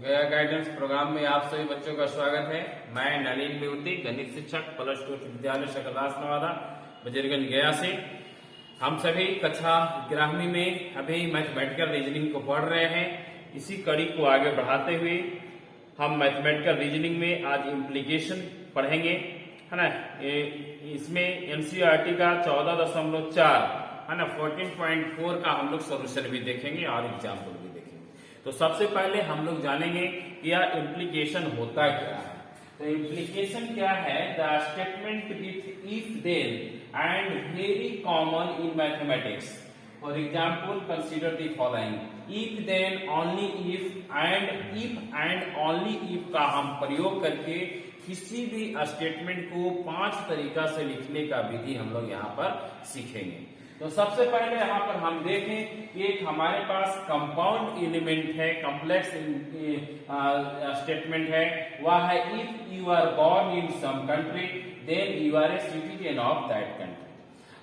गया guidance programme में आप सभी बच्चों का स्वागत है। मैं नलिन विभूति, गणित शिक्षक, प्लस 2 विद्यालय शकरदास नवादा, बजरगंज गया से। हम सभी कक्षा 11वीं में अभी मैथमेटिकल रीजनिंग को पढ़ रहे हैं। इसी कड़ी को आगे बढ़ाते हुए हम मैथमेटिकल रीजनिंग में आज इम्प्लीकेशन पढ़ेंगे, है ना। इसमें एनसीईआरटी का 14.4 है ना 14.4 का हम लोग सोल्यूशन भी देखेंगे और एग्जाम्पल भी देखेंगे। तो सबसे पहले हम लोग जानेंगे कि यह इम्प्लीकेशन होता क्या है। तो इम्प्लीकेशन क्या है? The statement with if then and very common in mathematics. For example consider the following: if then, only if and only if का हम प्रयोग करके किसी भी स्टेटमेंट को 5 तरीका से लिखने का विधि हम लोग यहाँ पर सीखेंगे। तो सबसे पहले यहाँ पर हम देखें कि एक हमारे पास कंपाउंड एलिमेंट है, कॉम्प्लेक्स स्टेटमेंट है, वह है if you are born in some country then you are a citizen of that country.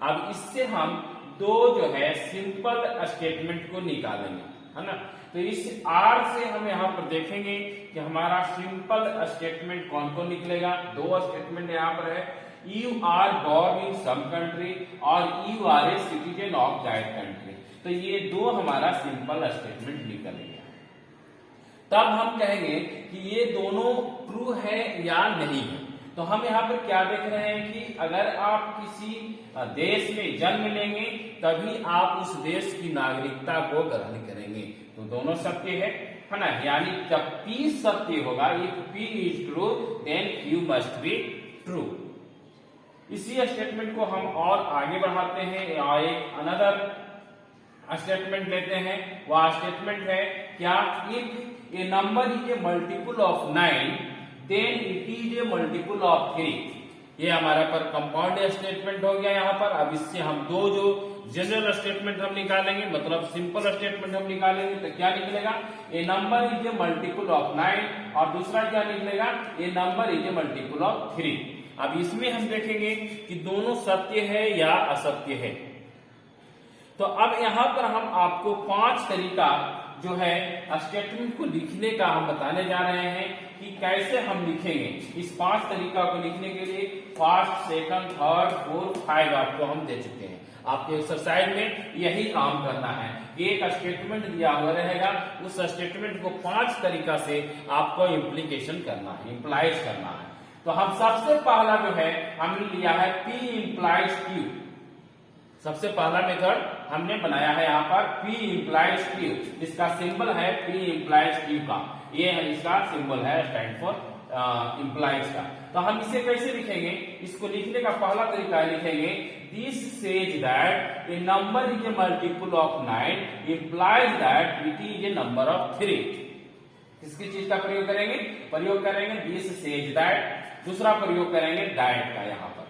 अब इससे हम दो जो है सिंपल स्टेटमेंट को निकालेंगे, है ना। तो इस आर से हम यहाँ पर देखेंगे कि हमारा सिंपल स्टेटमेंट कौन कौन निकलेगा। दो स्टेटमेंट यहाँ पर है, you are born in some country और you are a citizen of that country. तो ये दो हमारा सिंपल स्टेटमेंट निकलेगा। तब हम कहेंगे कि ये दोनों ट्रू है या नहीं है। तो हम यहाँ पर क्या देख रहे हैं कि अगर आप किसी देश में जन्म लेंगे तभी आप उस देश की नागरिकता को ग्रहण करेंगे। तो दोनों सत्य है ना। यानी जब P सत्य होगा, if P is true then Q must be true. इसी स्टेटमेंट को हम और आगे बढ़ाते हैं और एक अनदर स्टेटमेंट लेते हैं। वह स्टेटमेंट है क्या? If a number is a multiple of 9 then it is a multiple of 3। ये हमारा पर कंपाउंड स्टेटमेंट हो गया यहाँ पर। अब इससे हम दो जो जनरल स्टेटमेंट हम निकालेंगे, मतलब सिंपल स्टेटमेंट हम निकालेंगे। तो क्या निकलेगा? A number is a multiple of 9 और दूसरा क्या निकलेगा? A number is a multiple of 3। अब इसमें हम देखेंगे कि दोनों सत्य है या असत्य है। तो अब यहां पर हम आपको 5 तरीका जो है स्टेटमेंट को लिखने का हम बताने जा रहे हैं कि कैसे हम लिखेंगे। इस 5 तरीका को लिखने के लिए फर्स्ट, सेकंड, थर्ड, फोर्थ, 5 आपको हम दे चुके हैं। आपके एक्सरसाइज में यही काम करना है। एक स्टेटमेंट दिया हुआ रहेगा, उस स्टेटमेंट को 5 तरीका से आपको इम्प्लीकेशन करना है, इम्प्लाइज करना है। तो हम सबसे पहला जो है हमने लिया है P इम्प्लाइज Q। सबसे पहला मेथड हमने बनाया है यहाँ पर P इम्प्लाइज Q, जिसका सिंबल है P इम्प्लाइज Q का। ये है इसका सिंबल है, स्टैंड फॉर इम्प्लाइज का। तो हम इसे कैसे लिखेंगे? इसको लिखने का पहला तरीका लिखेंगे this says that a number is a multiple of 9 implies that it is A number of 3। किसकी चीज का प्रयोग करेंगे? प्रयोग करेंगे दिस सेज दैट। दूसरा प्रयोग करेंगे दैट का यहाँ पर।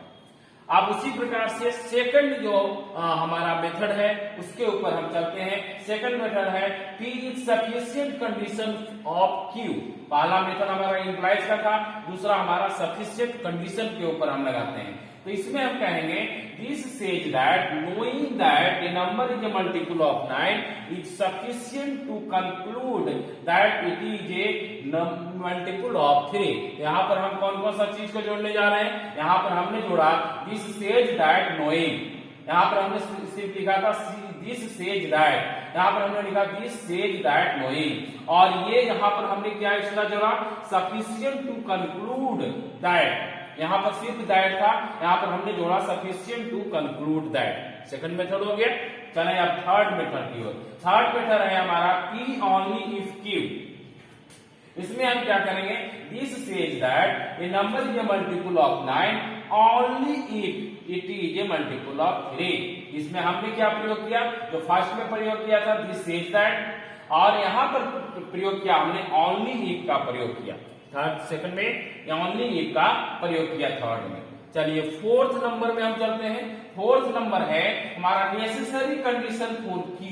अब उसी प्रकार से सेकंड जो हमारा मेथड है उसके ऊपर हम चलते हैं। सेकंड मेथड है P is sufficient condition of Q। पहला मेथड हमारा इम्प्लाइज का था, दूसरा हमारा सफिशिएंट कंडीशन के ऊपर हम लगाते हैं। तो इसमें हम कहेंगे this says that knowing that a number is a multiple of 9 is sufficient to conclude that it is a multiple of 3। यहाँ पर हम कौन कौन सा चीज को जोड़ने जा रहे हैं? यहाँ पर हमने जोड़ा दिस सेज दैट नोइंग। यहाँ पर हमने सिर्फ लिखा था दिस सेज दैट, यहाँ पर हमने लिखा दिस सेज दैट नोइंग। और ये यहाँ पर हमने क्या एक्स्ट्रा जोड़ा? Sufficient to conclude that. यहाँ पर सिर्फ दैट था, यहाँ पर हमने जोड़ा sufficient to conclude that. Second method हो गया। चले अब थर्ड मेथड की ओर। थर्ड मेथड है हमारा P ओनली इफ Q। इसमें हम क्या करेंगे? This says that a number is a multiple of 9 only if it is a multiple of 3। इसमें हमने क्या प्रयोग किया? जो फर्स्ट में प्रयोग किया था दिस सेज दैट, और यहाँ पर प्रयोग किया हमने ओनली इफ का प्रयोग किया। थर्ड सेकंड में ओनली इफ का प्रयोग किया थर्ड में। चलिए फोर्थ नंबर में हम चलते हैं। फोर्थ नंबर है हमारा necessary condition for P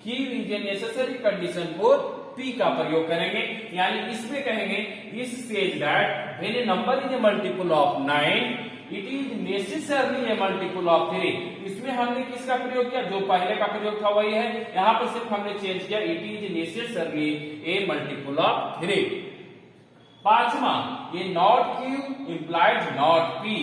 is a necessary condition for P का प्रयोग करेंगे। यानी इसमें कहेंगे this says that when A number is a multiple of 9 it is necessarily A multiple of 3। इसमें हमने किसका प्रयोग किया, जो पहले का प्रयोग था वही है, यहाँ पर सिर्फ हमने चेंज किया it is necessarily A multiple of 3। पांचवा, ये not Q implies not P,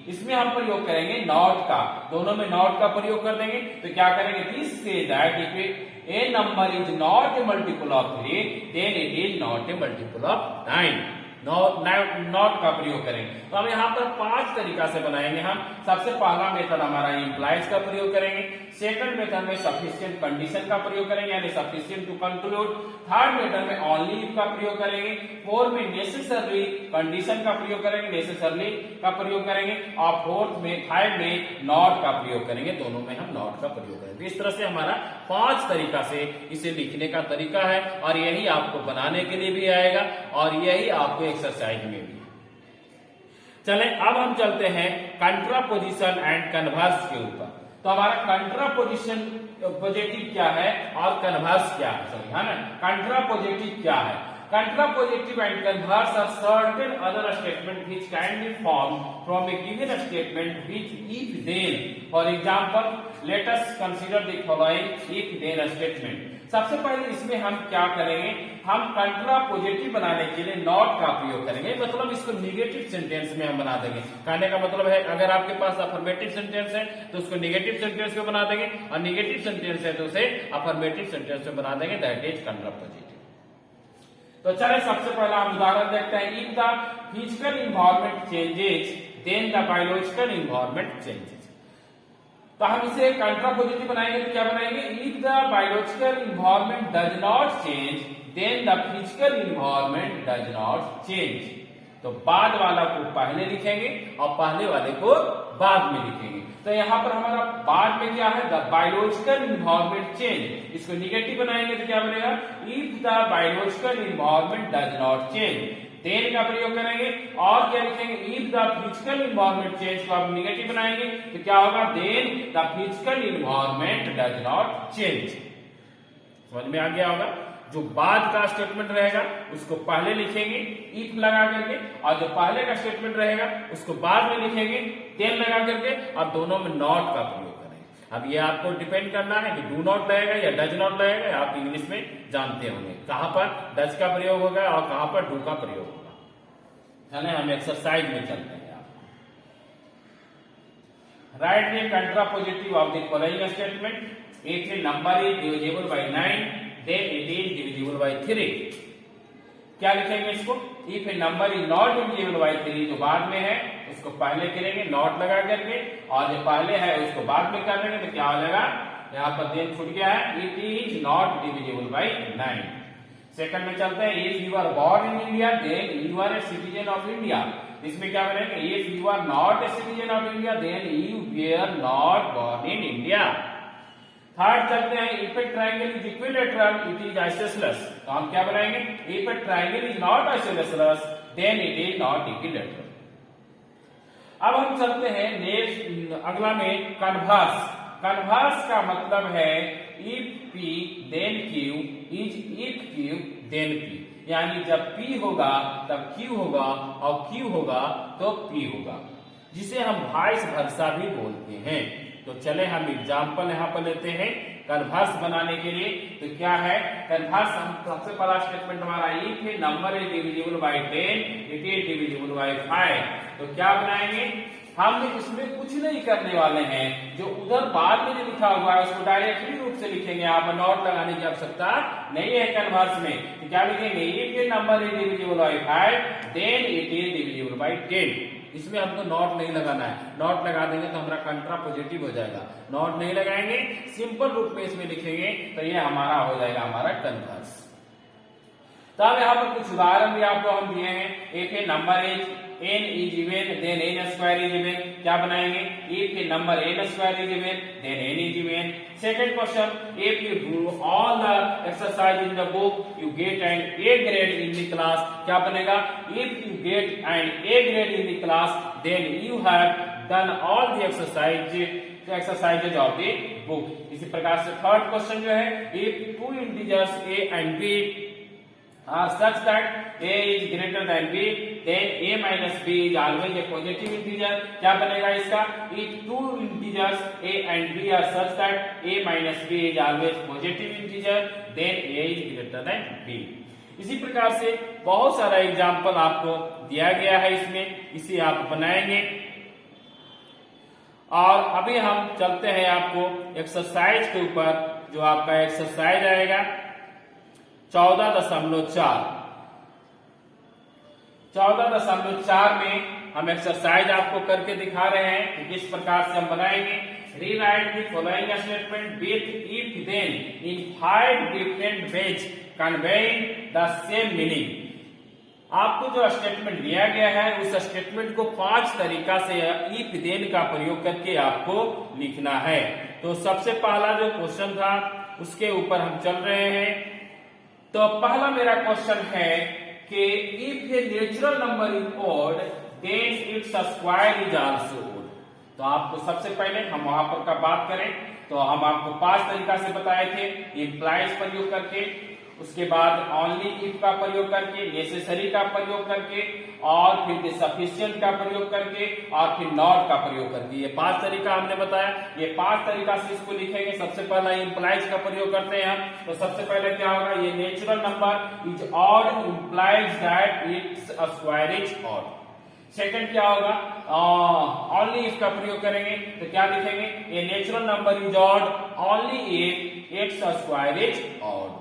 इसमें हम प्रयोग करेंगे नॉट का, दोनों में नॉट का प्रयोग कर देंगे। तो क्या करेंगे, this says that if a number is not a multiple of 3 then it is not a multiple of 9। Not का प्रयोग करेंगे। तो हम यहाँ पर 5 तरीका से बनाएंगे। हम सबसे पहला मेथड हमारा इंप्लाइज का प्रयोग करेंगे, सेकंड मेथड में सफिशिएंट कंडीशन का प्रयोग करेंगे यानी sufficient to conclude, third method में ओनली इफ का प्रयोग करेंगे, फोर्थ में नेसेसरली कंडीशन का प्रयोग करेंगे, नेसेसरली का प्रयोग करेंगे, और फोर्थ में थर्ड में नॉट का प्रयोग करेंगे। दोनों में हम नॉट का प्रयोग करेंगे। इस तरह से हमारा 5 तरीका से इसे लिखने का तरीका है और यही आपको बनाने के लिए भी आएगा और यही आपको एक्सरसाइज में भी। चलें अब हम चलते हैं कंट्रापोजिशन एंड कन्वर्स के ऊपर। तो हमारा कंट्रापोजिशन पॉजिटिव क्या है और कन्वर्स क्या है, सॉरी है ना, कंट्रापोजिटिव क्या है। Contrapositive and converse are certain other statements which can be formed from a given statement with if then. For example, let us consider the following if then statement. सबसे पहले इसमें हम क्या करेंगे, हम कंट्रापोजिटिव बनाने के लिए नॉट का प्रयोग करेंगे, मतलब इसको निगेटिव सेंटेंस में हम बना देंगे। कहने का मतलब है अगर आपके पास अफर्मेटिव सेंटेंस है तो उसको निगेटिव सेंटेंस में बना देंगे और निगेटिव सेंटेंस है तो उसे अफर्मेटिव सेंटेंस में बना देंगे, दैट इज कंट्रापोजिटिव। तो चलिए सबसे पहला हम उदाहरण देखते हैं, if the physical environment changes then the biological environment changes. तो हम इसे कंट्रापोजिटिव बनाएंगे तो क्या बनाएंगे, if the biological environment does not change then the physical environment does not change. तो बाद वाला को पहले लिखेंगे और पहले वाले को बाद में लिखेंगे। तो यहाँ पर हमारा बाद में क्या है, द बायोलॉजिकल इन्वायरमेंट चेंज, इसको निगेटिव बनाएंगे तो क्या बनेगा, if the biological environment does not change, then का प्रयोग करेंगे और क्या लिखेंगे, if the physical environment change को आप निगेटिव बनाएंगे तो क्या होगा, then the physical environment does not change. समझ में आ गया होगा। जो बाद का स्टेटमेंट रहेगा उसको पहले लिखेंगे इफ लगा करके, और जो पहले का स्टेटमेंट रहेगा उसको बाद में लिखेंगे देन लगा करके, और दोनों में नॉट का प्रयोग करेंगे। अब ये आपको डिपेंड करना है कि डू नॉट लगेगा या डज नॉट लगेगा, आप इंग्लिश में जानते होंगे कहां पर डज का प्रयोग होगा और कहां पर डू का प्रयोग होगा। चलिए हम एक्सरसाइज में चलते हैं। Write the contrapositive of the following statement, if a number is divisible by 9 then it is divisible by 3। क्या लिखेंगे इसको, if a number is not divisible by 3, जो बाद में है उसको पहले करेंगे नॉट लगा करके, और जो पहले है उसको बाद में कर देंगे तो क्या हो जाएगा, यहाँ पर देन छूट गया है, it is not divisible by 9। Second में चलते हैं, if you are born in India then you are a citizen of India। इसमें क्या बनेगा, if you are not a citizen of India then you were not born in India। Third चलते हैं, if a triangle is equilateral it is isosceles. तो हम क्या बनाएंगे, if a triangle is not isosceles then it is not equilateral. अब हम चलते हैं नेक्स्ट अगला में कन्वर्स। कन्वर्स का मतलब है if P then Q is if Q then P, यानी जब पी होगा तब क्यू होगा और क्यू होगा तो पी होगा, जिसे हम वाइस वर्सा भी बोलते हैं। तो चले हम एग्जाम्पल यहाँ पर लेते हैं कन्वर्स बनाने के लिए। तो क्या है कन्वर्स, हम सबसे पहला स्टेटमेंट हमारा if a number is divisible by 10 it is divisible by 5। तो क्या बनाएंगे, हम इसमें कुछ नहीं करने वाले हैं, जो उधर बाद में जो लिखा हुआ है उसको डायरेक्टली रूप से लिखेंगे, यहाँ पर नॉट लगाने की आवश्यकता नहीं है कन्वर्स में। तो क्या लिखेंगे, if a number is divisible by 5 then it is divisible by 10। इसमें हमको नॉट नहीं लगाना है, नॉट लगा देंगे तो हमारा कंट्रापोजिटिव हो जाएगा। नॉट नहीं लगाएंगे, सिंपल रूप में इसमें लिखेंगे तो ये हमारा हो जाएगा हमारा कन्वर्स। तो अब यहाँ पर कुछ उदाहरण भी आपको हम दिए हैं। If a number is n is even then n square is even, क्या बनाएंगे, if a number n square is even then n is even। Second question, if you do all the exercise in the book you get an A grade in the class, क्या बनेगा, if you get an A grade in the class then you have done all the exercises of the book। इसी प्रकार से third question जो है, if two integers a and b are such that a is greater than b, then a minus b is always a positive integer. क्या बनेगा इसका? If two integers a and b are such that a minus b is always positive integer, then a is greater than b. इसी प्रकार से बहुत सारा example आपको दिया गया है इसमें, इसे आप बनाएंगे। और अभी हम चलते हैं आपको एक्सरसाइज के ऊपर, जो आपका एक्सरसाइज आएगा 14.4। 14.4 में हम एक्सरसाइज आपको करके दिखा रहे हैं कि किस प्रकार से हम बनाएंगे। Rewrite the following statement with if then in 5 different ways conveying the same meaning. आपको जो स्टेटमेंट दिया गया है उस स्टेटमेंट को 5 तरीका से इफ देन का प्रयोग करके आपको लिखना है। तो सबसे पहला जो क्वेश्चन था उसके ऊपर हम चल रहे हैं। तो पहला मेरा क्वेश्चन है कि if a natural number is odd then its square is also odd. तो आपको सबसे पहले हम वहां पर का बात करें तो हम आपको 5 तरीका से बताए थे, इम्प्लाइज प्रयोग करके, उसके बाद ओनली इफ का प्रयोग करके, नेसेसरी का प्रयोग करके, और फिर सफिशिएंट का प्रयोग करके, और फिर नॉट का प्रयोग करके। ये 5 तरीका हमने बताया। ये 5 तरीका से इसको लिखेंगे। सबसे पहला इम्प्लाइज का प्रयोग करते हैं हम। तो सबसे पहले क्या होगा, ये natural number is odd implies that its square is odd. Second क्या होगा, ओनली इफ का प्रयोग करेंगे तो क्या लिखेंगे, ये natural number is odd only if its square is odd.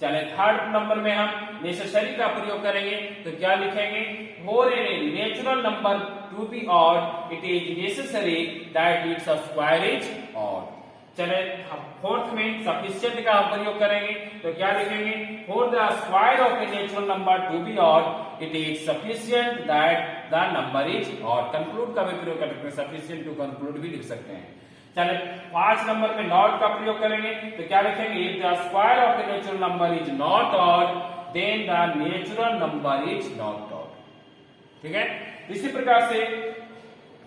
चले थर्ड नंबर में हम नेसेसरी का प्रयोग करेंगे तो क्या लिखेंगे, for a natural number to be odd it is necessary that its square is odd. चले फोर्थ में सफिशिएंट का हम प्रयोग करेंगे तो क्या लिखेंगे, for the square of a natural number to be odd it is sufficient that the number is odd. Conclude का भी प्रयोग कर सकते हैं, सफिशिएंट टू कंक्लूड भी लिख सकते हैं। चले 5 नंबर में नॉट का प्रयोग करेंगे तो क्या लिखेंगे, if the square of a natural number is not odd then the natural number is not odd. ठीक है। इसी प्रकार से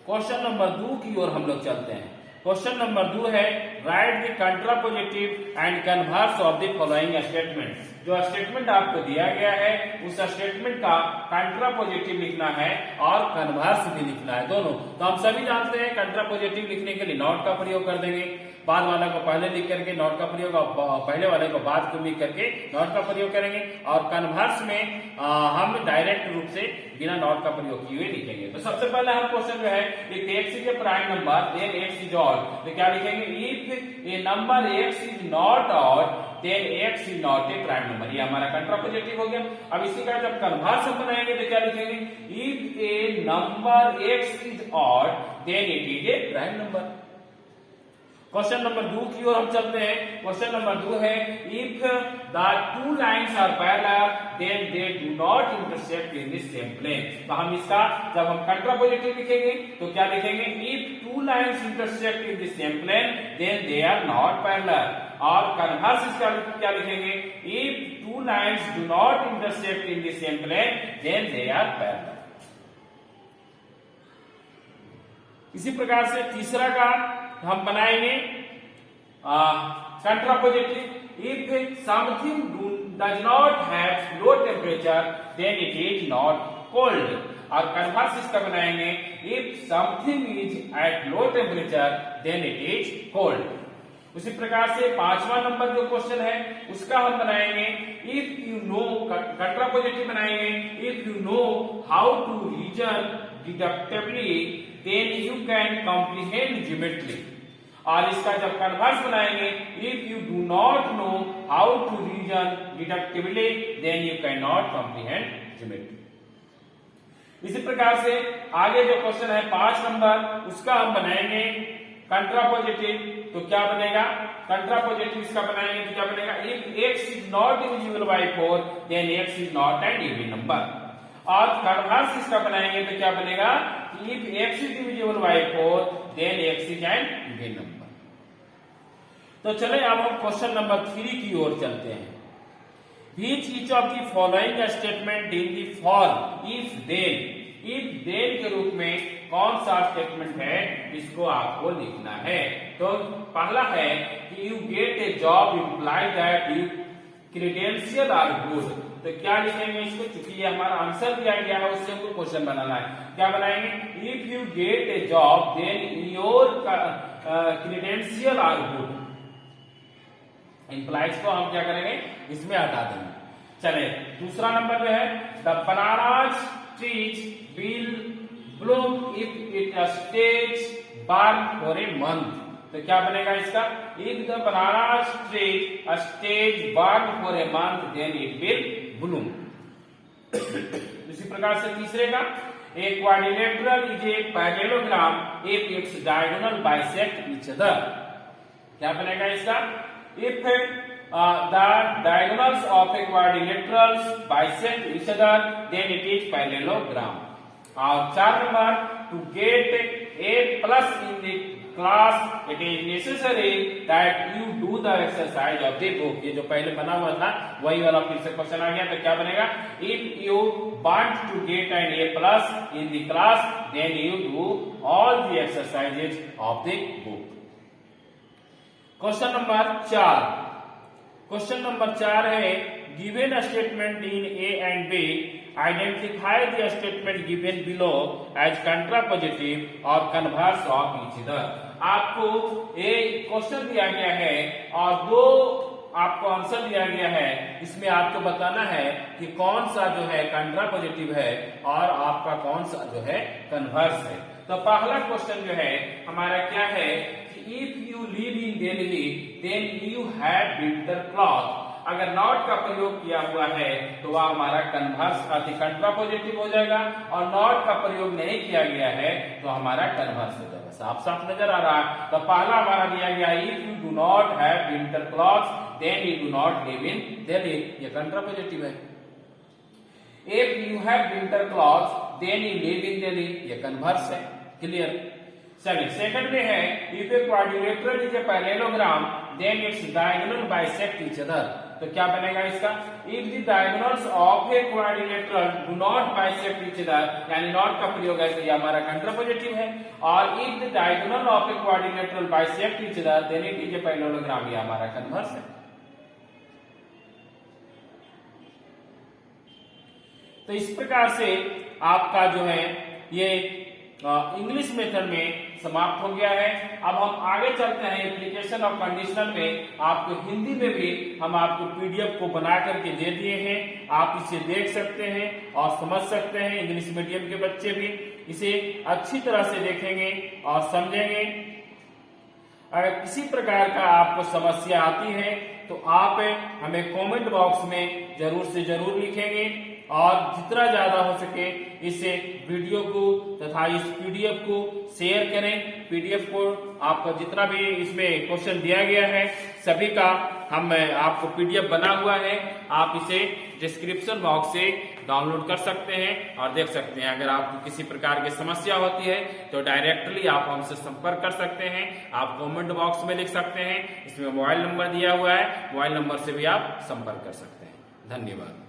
क्वेश्चन नंबर 2 की ओर हम लोग चलते हैं। क्वेश्चन नंबर 2 है, write the contrapositive and converse of the following statement. जो स्टेटमेंट आपको दिया गया है उस स्टेटमेंट का कंट्रापोजिटिव लिखना है और कन्वर्स भी लिखना है, दोनों। तो हम सभी जानते हैं कंट्रापोजिटिव लिखने के लिए नॉट का प्रयोग कर देंगे, बाद वाला को पहले लिख करके नॉट का प्रयोग, पहले वाले को बाद को लिख करके नॉट का प्रयोग करेंगे। और कन्वर्स में हम डायरेक्ट रूप से बिना नॉट का प्रयोग किए हुए लिखेंगे। तो सबसे पहले हम क्वेश्चन जो है, if X is a prime number then X is odd, तो क्या लिखेंगे, if a number X is not odd then X is not a prime number. ये हमारा कंट्रापोजिटिव हो गया। अब इसी का जब कन्वर्स हम बनाएंगे तो क्या लिखेंगे, if a number X is odd then it is a prime number. Question number 2 की ओर हम चलते हैं। क्वेश्चन नंबर 2 है, if the two lines are parallel then they do not intersect in the same plane. तो हम इसका जब हम कंट्रापोजिटिव लिखेंगे तो क्या लिखेंगे, if two lines intersect in the same plane then they are not parallel. और कन्वर्स इसका क्या लिखेंगे, if two lines do not intersect in the same plane then they are parallel. इसी प्रकार से तीसरा का हम बनाएंगे contrapositive, if something does not have low temperature then it is not cold. और कन्वर्स इसका बनाएंगे, if something is at low temperature then it is cold. उसी प्रकार से 5वां नंबर जो क्वेश्चन है उसका हम बनाएंगे, इफ यू नो, कंट्रापोजिटिव बनाएंगे, if you know how to reason deductively then you can comprehend geometry. और इसका जब कन्वर्स बनाएंगे, if you do not know how to reason deductively then you can not comprehend geometry. इसी प्रकार से आगे जो क्वेश्चन है 5 नंबर उसका हम बनाएंगे कंट्रापोजिटिव। तो क्या बनेगा, कंट्रापोजिटिव इसका बनाएंगे तो क्या बनेगा, if X is not divisible by 4 then X is not an even number. और कन्वर्स इसका बनाएंगे तो क्या बनेगा, if X is divisible by 4 then X is an even number. तो चले अब हम क्वेश्चन नंबर 3 की ओर चलते हैं। Which each of the following statement in the form if then के रूप में कौन सा स्टेटमेंट है इसको आपको लिखना है। तो पहला है कि you get a job imply that you credential are good तो क्या लिखेंगे इसको, चूंकि ये हमारा आंसर दिया गया है उससे हमको क्वेश्चन बनाना है। क्या बनाएंगे, if you get a job then your credential are good. Implies को हम क्या करेंगे, इसमें हटा देंगे। चले दूसरा नंबर जो है, the bananas trees will bloom if it stays burn for a month. तो क्या बनेगा इसका, if the bananas tree stays burn for a month then it will bloom. इसी प्रकार से तीसरे का, a quadrilateral is a parallelogram if its diagonal bisect each other. क्या बनेगा इसका, if the diagonals of a quadrilateral bisect each other then it is parallelogram. और 4 number, to gate A plus in the class it is necessary that you do the exercise of the book। ये जो पहले बना हुआ था वही वाला फिर से क्वेश्चन आ गया। तो क्या बनेगा, if you want to get an A plus in the class then you do all the exercises of the book। Question number 4, question number 4 है, given a statement in A and B, identify the statement given below as contrapositive or converse of each other। आपको एक question दिया गया है और 2 आपको answer दिया गया है, इसमें आपको बताना है कि कौन सा जो है कंट्रापोजिटिव है और आपका कौन सा जो है कन्वर्स है। तो पहला क्वेश्चन जो है हमारा क्या है कि if you live in Delhi then you have winter cloth. अगर नॉट का प्रयोग किया हुआ है तो वह हमारा कन्वर्स कंट्रापोजिटिव हो जाएगा, और नॉट का प्रयोग नहीं किया गया है तो हमारा कन्वर्स हो जाएगा। साफ साफ नजर आ रहा है। तो पहला हमारा दिया गया है, if you do not have winter clothes then you do not live in Delhi, ये कंट्रापोजिटिव है। If you have winter clothes then you live in Delhi, ये कन्वर्स है। क्लियर। चलिए सेकंड में है, if a quadrilateral is a parallelogram then its diagonal bisect each other. तो क्या बनेगा इसका, if the diagonals of a quadrilateral do not bisect each other, यानी नॉट का प्रयोग है तो ये हमारा कंट्रापोजिटिव है। और if the diagonal of a quadrilateral bisect each other then it is a parallelogram, ये हमारा कन्वर्स है। तो इस प्रकार से आपका जो है ये इंग्लिश मेथड में समाप्त हो गया है। अब हम आगे चलते हैं एप्लीकेशन ऑफ कंडीशनल में। आपको हिंदी में भी हम आपको पीडीएफ को बना करके दे दिए हैं, आप इसे देख सकते हैं और समझ सकते हैं। इंग्लिश मीडियम के बच्चे भी इसे अच्छी तरह से देखेंगे और समझेंगे। अगर किसी प्रकार का आपको समस्या आती है तो आप हमें कमेंट बॉक्स में जरूर से जरूर लिखेंगे, और जितना ज्यादा हो सके इसे वीडियो को तथा इस पीडीएफ को शेयर करें। पीडीएफ को आपका जितना भी इसमें क्वेश्चन दिया गया है सभी का हम आपको पीडीएफ बना हुआ है, आप इसे डिस्क्रिप्शन बॉक्स से डाउनलोड कर सकते हैं और देख सकते हैं। अगर आपको किसी प्रकार की समस्या होती है तो डायरेक्टली आप हमसे संपर्क कर सकते हैं। आप कमेंट बॉक्स में लिख सकते हैं, इसमें मोबाइल नंबर दिया हुआ है, मोबाइल नंबर से भी आप संपर्क कर सकते हैं। धन्यवाद।